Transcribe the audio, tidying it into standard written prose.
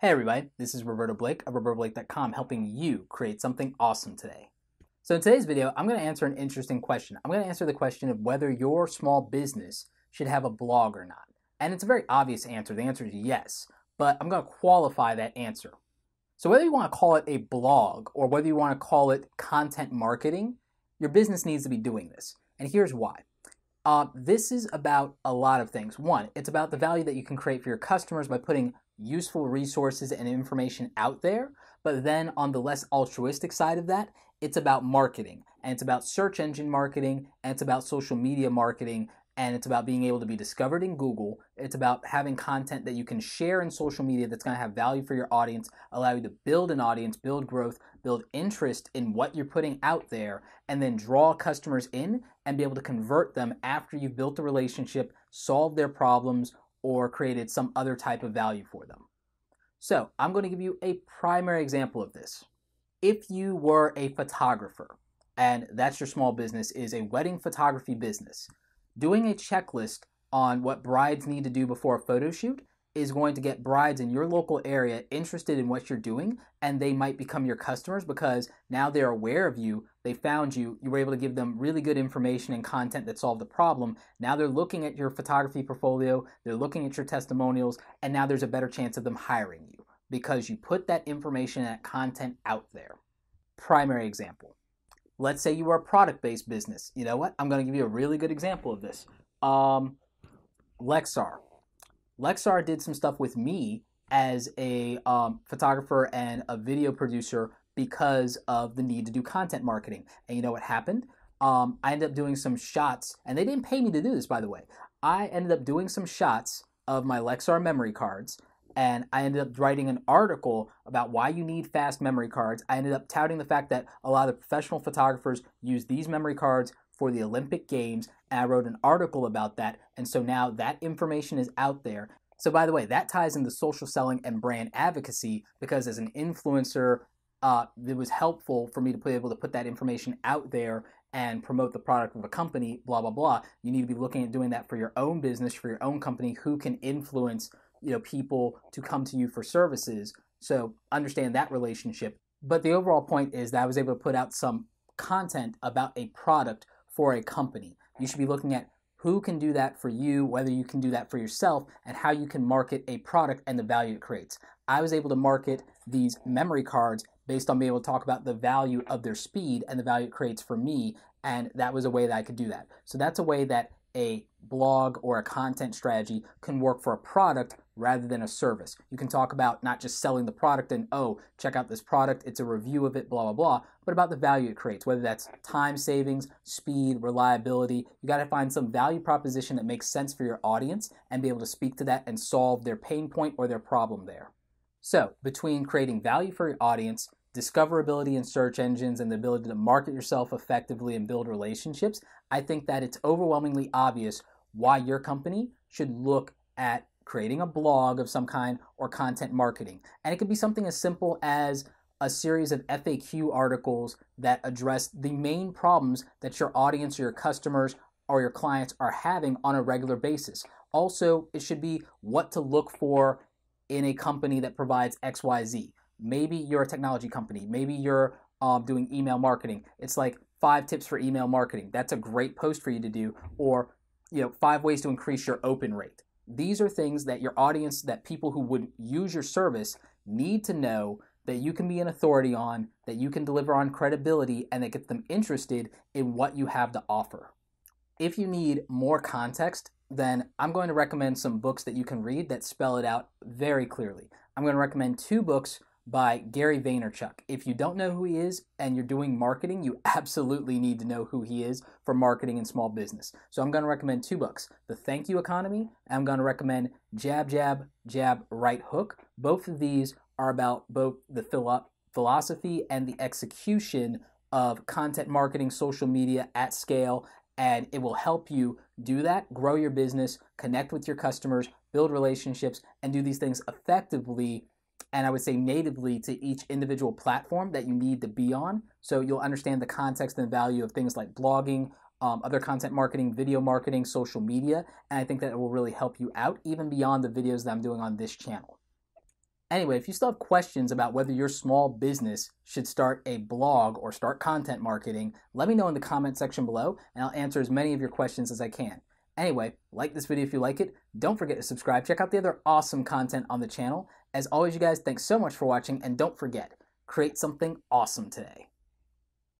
Hey everybody, this is Roberto Blake of robertoblake.com helping you create something awesome today. So in today's video, I'm going to answer an interesting question. I'm going to answer the question of whether your small business should have a blog or not. And it's a very obvious answer. The answer is yes, but I'm going to qualify that answer. So whether you want to call it a blog or whether you want to call it content marketing, your business needs to be doing this. And here's why. This is about a lot of things. One, it's about the value that you can create for your customers by putting useful resources and information out there. But then on the less altruistic side of that, it's about marketing, and it's about search engine marketing, and it's about social media marketing, and it's about being able to be discovered in Google. It's about having content that you can share in social media that's going to have value for your audience, allow you to build an audience, build growth, build interest in what you're putting out there, and then draw customers in and be able to convert them after you've built the relationship, solved their problems, or created some other type of value for them. So I'm going to give you a primary example of this. If you were a photographer, and that's your small business, is a wedding photography business, doing a checklist on what brides need to do before a photo shoot is going to get brides in your local area interested in what you're doing, and they might become your customers because now they're aware of you, they found you, you were able to give them really good information and content that solved the problem. Now they're looking at your photography portfolio, they're looking at your testimonials, and now there's a better chance of them hiring you because you put that information and that content out there. Primary example. Let's say you are a product-based business. You know what? I'm going to give you a really good example of this. Lexar. Lexar did some stuff with me as a photographer and a video producer because of the need to do content marketing. And you know what happened? I ended up doing some shots, and they didn't pay me to do this, by the way. I ended up doing some shots of my Lexar memory cards, and I ended up writing an article about why you need fast memory cards. I ended up touting the fact that a lot of professional photographers use these memory cards for the Olympic Games, and I wrote an article about that, and so now that information is out there. So by the way, that ties into social selling and brand advocacy because as an influencer, it was helpful for me to be able to put that information out there and promote the product of a company, blah, blah, blah. You need to be looking at doing that for your own business, for your own company, who can influence people to come to you for services. So understand that relationship. But the overall point is that I was able to put out some content about a product for a company. You should be looking at who can do that for you, whether you can do that for yourself, and how you can market a product and the value it creates. I was able to market these memory cards based on being able to talk about the value of their speed and the value it creates for me, and that was a way that I could do that. So that's a way that a blog or a content strategy can work for a product rather than a service. You can talk about not just selling the product and, oh, check out this product, it's a review of it, blah, blah, blah, but about the value it creates, whether that's time savings, speed, reliability. You got to find some value proposition that makes sense for your audience and be able to speak to that and solve their pain point or their problem there. So between creating value for your audience, discoverability in search engines, and the ability to market yourself effectively and build relationships, I think that it's overwhelmingly obvious why your company should look at creating a blog of some kind or content marketing. And it could be something as simple as a series of FAQ articles that address the main problems that your audience or your customers or your clients are having on a regular basis. Also, it should be what to look for in a company that provides XYZ. Maybe you're a technology company. Maybe you're doing email marketing. It's like 5 tips for email marketing. That's a great post for you to do. Or 5 ways to increase your open rate. These are things that your audience, that people who would use your service need to know that you can be an authority on, that you can deliver on credibility, and that gets them interested in what you have to offer. If you need more context, then I'm going to recommend some books that you can read that spell it out very clearly. I'm going to recommend 2 books by Gary Vaynerchuk. If you don't know who he is and you're doing marketing, you absolutely need to know who he is for marketing and small business. So I'm going to recommend 2 books, The Thank You Economy, and I'm going to recommend Jab, Jab, Jab, Right Hook. Both of these are about both the philosophy and the execution of content marketing, social media at scale, and it will help you do that, grow your business, connect with your customers, build relationships, and do these things effectively, and I would say natively to each individual platform that you need to be on. So you'll understand the context and the value of things like blogging, other content marketing, video marketing, social media, and I think that it will really help you out even beyond the videos that I'm doing on this channel. Anyway, if you still have questions about whether your small business should start a blog or start content marketing, let me know in the comment section below and I'll answer as many of your questions as I can. Anyway, like this video if you like it. Don't forget to subscribe. Check out the other awesome content on the channel. As always, you guys, thanks so much for watching, and don't forget, create something awesome today.